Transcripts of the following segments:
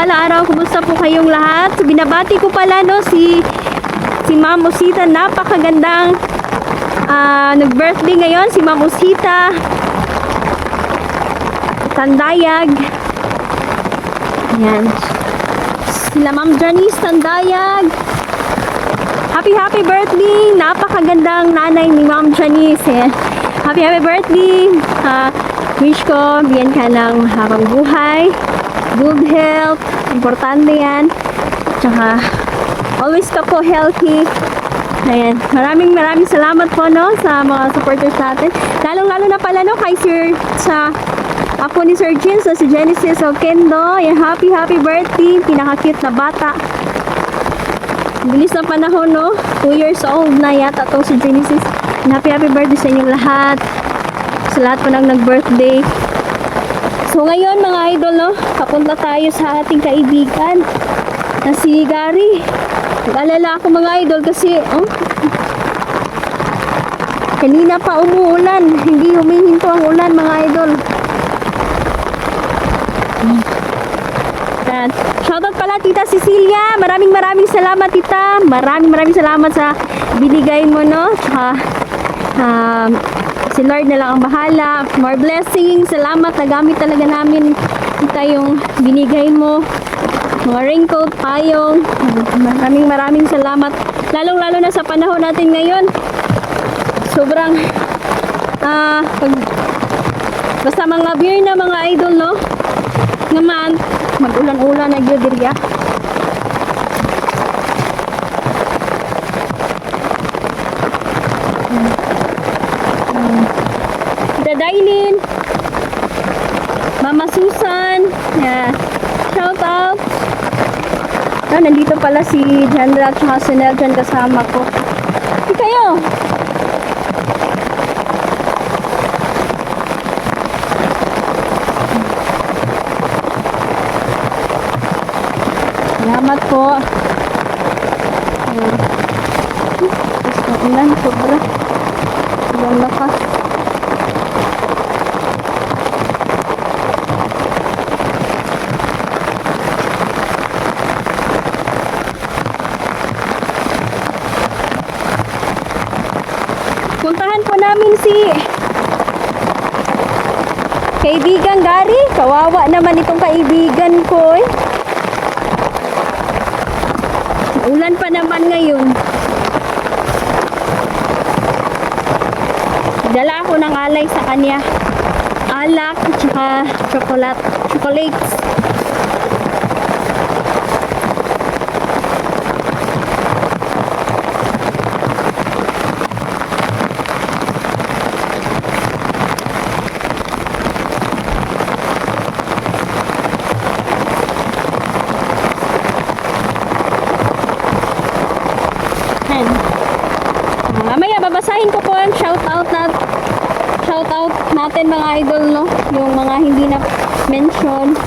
mapagpalang araw. Kumusta po kayong lahat? So, binabati ko pala no si Ma'am Osita. Napakagandang nag-birthday ngayon si Ma'am Osita Tandayag. Ayan. Sila Ma'am Janice Tandayag. Happy birthday. Napakagandang nanay ni Ma'am Janice. Ayan. Happy birthday. Wish ko bigyan ka ng habang buhay, good health, importante yan. Tsaka always ka po healthy. Ayan, maraming salamat po no sa mga supporters natin. Lalong-lalo na pala no kay Sir sa ako ni Sir Jins na si Genesis Okendo. Ayan, happy birthday, pinaka-cute na bata. Bilis na panahon no, 2 years old na yata tong si Genesis. Happy birthday sa inyong lahat. Sa lahat po nang nag-birthday. So ngayon mga idol no, papunta tayo sa ating kaibigan na si Gary. Nag-alala ako mga idol kasi kanina pa umuulan, hindi humihinto ang ulan mga idol. Shoutout pala Tita Cecilia, maraming salamat tita, maraming salamat sa binigay mo no. Si Lord na lang ang bahala. More blessings. Salamat. Nagamit talaga namin yung binigay mo. Mga raincoat, payong. Maraming salamat. Lalong-lalo na sa panahon natin ngayon. Sobrang basta mga beer na mga idol, no? Naman, mag-ulan-ulan na yun, dirya. Dailin, Mama Susan, yeah. Shout out. Nandito pala si Jandra at si Nel dyan kasama ko. Hindi kayo. Salamat po. Ulan, sobra. Ulan lakas. Puntahan po namin si kaibigan Gary. Kawawa naman itong kaibigan ko eh. Ulan pa naman ngayon. Dala ako ng alay sa kanya. Alak at saka chocolates. Mamaya babasahin ko po ang shoutout natin mga idol no, yung mga hindi na mention.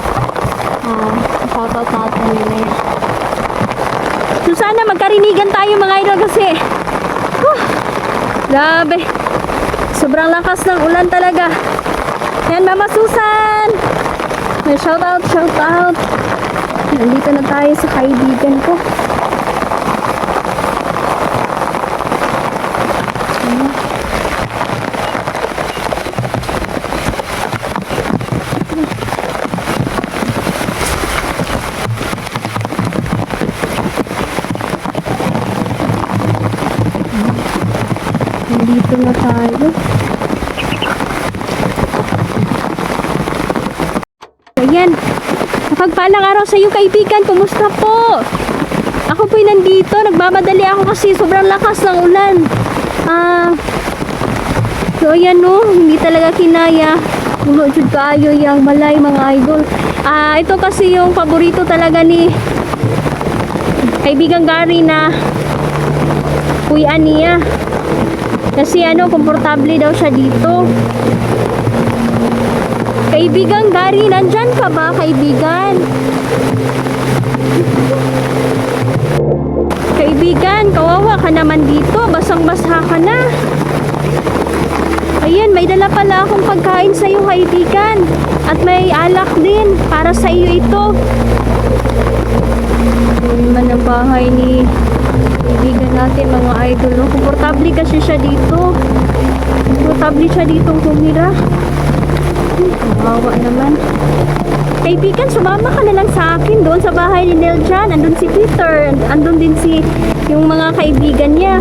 Shoutout natin yun. So sana magkarinigan tayo mga idol kasi grabe, sobrang lakas ng ulan talaga. Yan Mama Susan, shoutout. Nandito na tayo sa kaibigan ko. Nandito na tayo. Ayan. Napagpalang araw sa iyo kaibigan. Kumusta po? Ako po'y nandito. Nagmamadali ako kasi sobrang lakas ng ulan. So ayan no. Hindi talaga kinaya. Puno jud kaayo yung balay mga idol. Ito kasi yung paborito talaga ni kaibigan Gary na kuya niya. Kasi komportable daw siya dito. Kaibigan Gary, nandyan ka ba kaibigan? Kaibigan, kawawa ka naman dito. Basang-basa ka na. Ayan, may dala pala akong pagkain sa iyo kaibigan. At may alak din. Para sa iyo ito. Ito naman ang bahay ni kaibigan natin, mga idol. No? Komportable kasi siya dito. Komportable siya dito tumira. Kawawa naman. Kaibigan, sumama ka na lang sa akin doon sa bahay ni Neljan. Andun si Peter. Andun din yung mga kaibigan niya.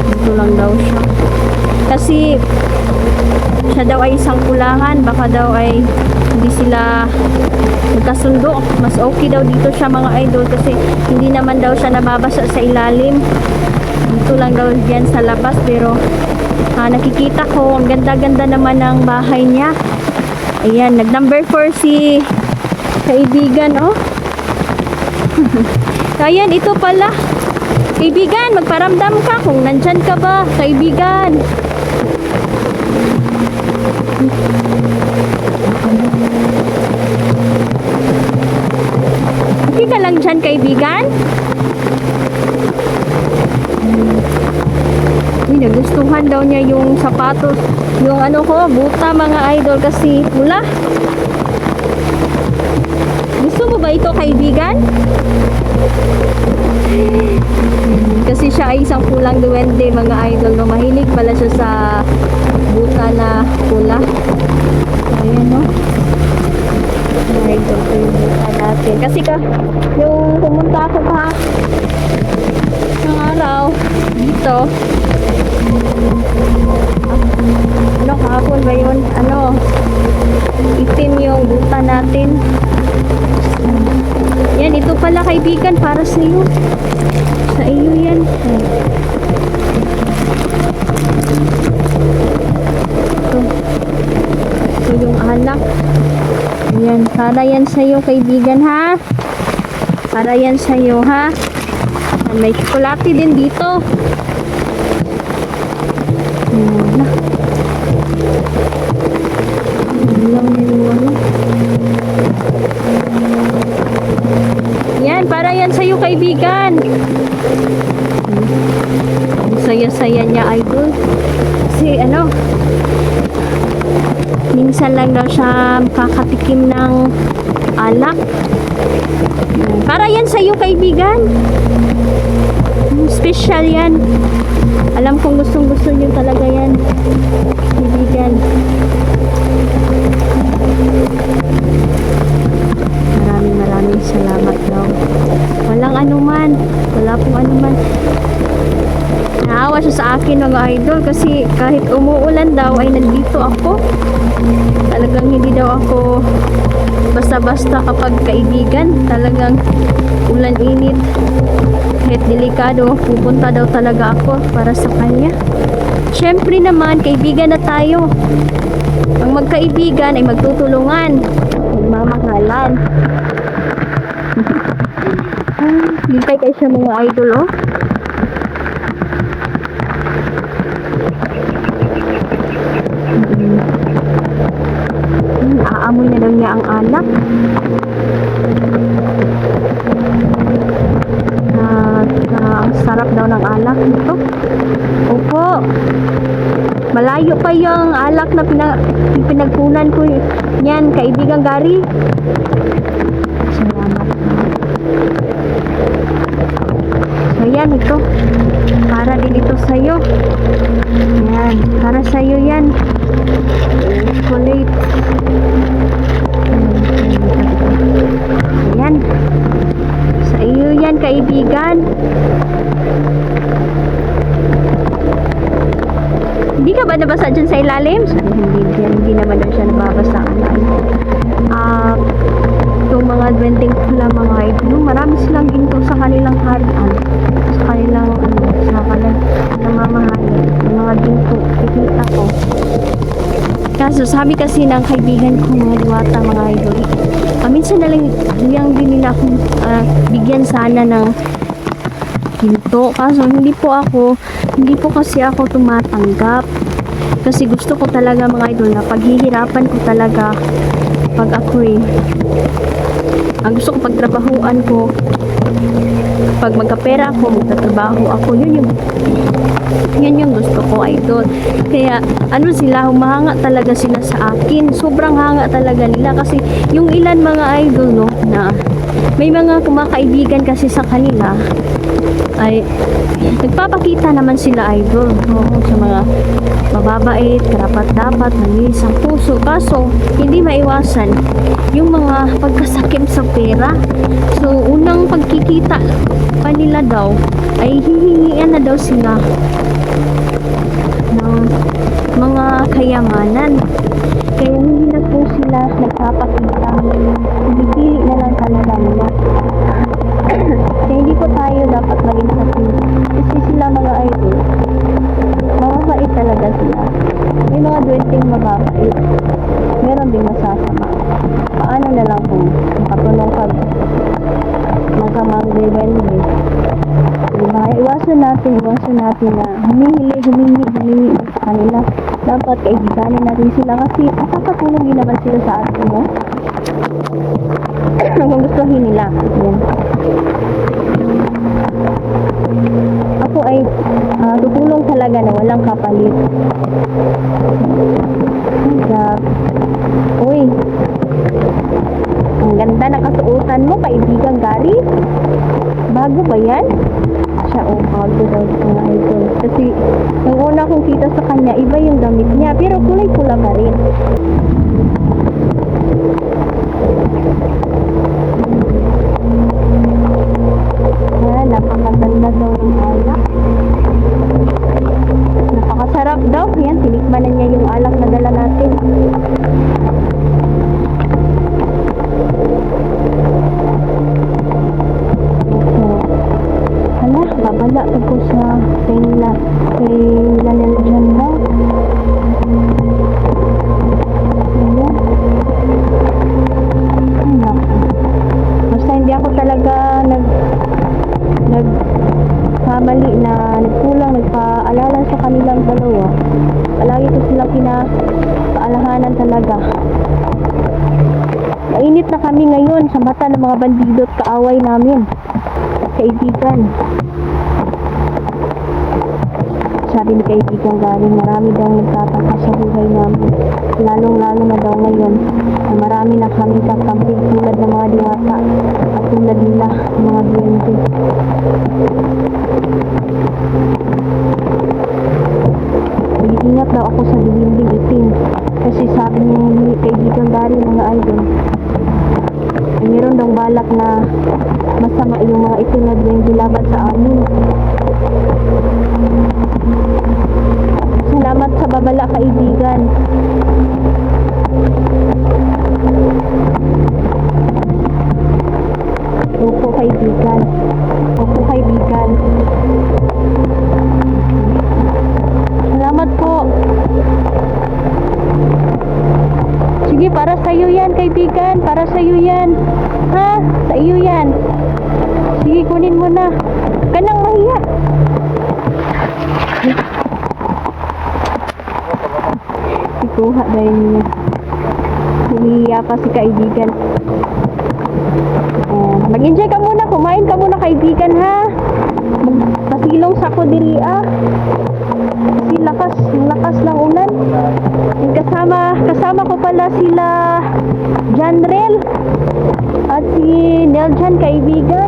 Dito lang daw siya. Kasi siya daw ay isang kulahan. Baka daw ay hindi sila magkasundo. Mas okay daw dito siya, mga idol, kasi hindi naman daw siya nababasa sa ilalim. Dito lang daw diyan sa labas. Pero nakikita ko, ang ganda-ganda naman ng bahay niya. Ayan, nag number 4 si kaibigan, oh. Ayan, ito pala. Kaibigan, magparamdam ka kung nandyan ka ba, kaibigan. Okay ka lang dyan, kaibigan? Nagustuhan daw niya yung sapatos, yung ano ko, buta, mga idol, kasi pula. Gusto mo ba ito, kaibigan? Kasi siya ay isang pulang duwende, mga idol, no? Mahilig pala siya sa buta na pula. Ayan, no? Mga idol, ito yung buta natin. Kasi yung pumunta ako pa ng araw dito, ano, kahapon ba yun? Ano, itim yung buta natin. Yan, ito pala, kaibigan, para sa iyo. Sa iyo yan. Ito yung alak. Yan, para yan sa iyo, kaibigan, ha? Para yan sa iyo, ha? May tsokolate din dito. Yan, para yan sa'yo, kaibigan. Ang saya-saya niya, idol. Kasi ano, minsan lang daw siya kakatikim ng alak. Para yan sa'yo, kaibigan. Special yan. Alam kong gustong-gusto niyo talaga yan, kaibigan. Maraming salamat daw. Walang anuman. Wala pong anuman. Naawa siya sa akin, mga idol, kasi kahit umuulan daw ay nandito ako. Talagang hindi daw ako basta-basta kapag kaibigan. Talagang ulan-init, kahit delikado, pupunta daw talaga ako para sa kanya. Syempre naman, kaibigan na tayo. Ang magkaibigan ay magtutulungan, magmamahalan. Lipay kayo siya, mga idol, oh. Aamoy na daw niya ang alak. Ang sarap daw ng alak nito. Opo. Malayo pa yung alak na pinagpunan ko yan, kaibigang Gary. Salamat. So yan, ito. Para din ito sa'yo. Yan. Para sa'yo yan. Chocolate. Ayan. Sa iyo yan, kaibigan. Hindi ka ba nabasa dyan sa ilalim? Hindi naman daw siya nababasa. Itong mga duwending pula, mga idol, marami silang ginto sa kanilang harian, sa kanilang sa kanilang namamahay, mga ginto, kikita ko. Kaso sabi kasi ng kaibigan ko, mga diwata, mga idol, minsan na lang yung din nila akong bigyan sana ng ginto. Kaso hindi po kasi ako tumatanggap. Kasi gusto ko talaga, mga idol, na paghihirapan ko talaga pag ako'y ang gusto ko pagtrabahuan ko, pag magkapera ako, magtatrabaho ako, yun yung gusto ko, idol. Kaya ano sila, humahanga talaga sila sa akin. Sobrang hanga talaga nila, kasi yung ilan, mga idol, no, na may mga kumakaibigan kasi sa kanila ay nagpapakita naman sila idol, no, sa mga mababait, karapat-dapat, malinis ang puso. Kaso, hindi maiwasan yung mga pagkasakim sa pera. So, unang pagkikita pa nila daw ay hihingian na daw sila ng mga kayamanan. Kaya hindi na po sila nagpapakita. Pinipili na lang talaga nila. Kaya hindi po tayo dapat maging sakin. Kasi sila mga idol, mababait talaga sila. May mga duwenteng mababait. Meron din masasama. Paano na lang kung makatulong ka magkamang-rebelde. Diba? Iwasan natin na humingi sa kanila. Dapat kaibiganin natin sila kasi nakakatulong din naman sila sa atin, no? Kung gustuhin nila. Yan. Ako ay tutulong talaga na walang kapalit. Uy, ang ganda na kasuotan mo, kaibigan Gary. Bago ba yan? Siya, bago daw mga idol. Kasi, nung una kong kita sa kanya, iba yung damit niya. Pero kulay pula pa rin. Napakaganda daw ng alak. Napakasarap daw. Yan, tinikman na niya yung alak na dala natin. Hala, babala ko sa kay Lanel dyan daw. Ayan. Ay, naku. Basta hindi ako talaga nagkamali na nagkulang, nagpaalala sa kanilang dalawa. Palagi ko sila pinapaalahanan talaga. Mainit na kami ngayon sa mata ng mga bandido at kaaway namin. Kaibigan. Sabi ni kaibigan galing, marami daw nagtataka sa buhay namin. Lalong-lalo na daw ngayon na marami na kami kakampi tulad ng mga diwata at tulad nila mga duwende. Ingat daw ako sa duwendeng itim kasi sabi ni kaibigan galing mga idol, meron daw balak na masama yung mga itim na duwende laban sa amin. Salamat sa babala kaibigan. Opo kaibigan. Opo kaibigan. Salamat po. Sige, para sa iyo yan kaibigan. Para sa iyo yan. Ha? Sa iyo yan. Sige, kunin mo na. Kanang mahiya. Ikuha dahil niya. Humihiya pa si kaibigan. Mag-enjoy ka muna. Kumain ka muna kaibigan ha. Pasilong sa ko diri kasi lakas ng ulan. Kasama ko pala sila Janrel at si Neljan kaibigan.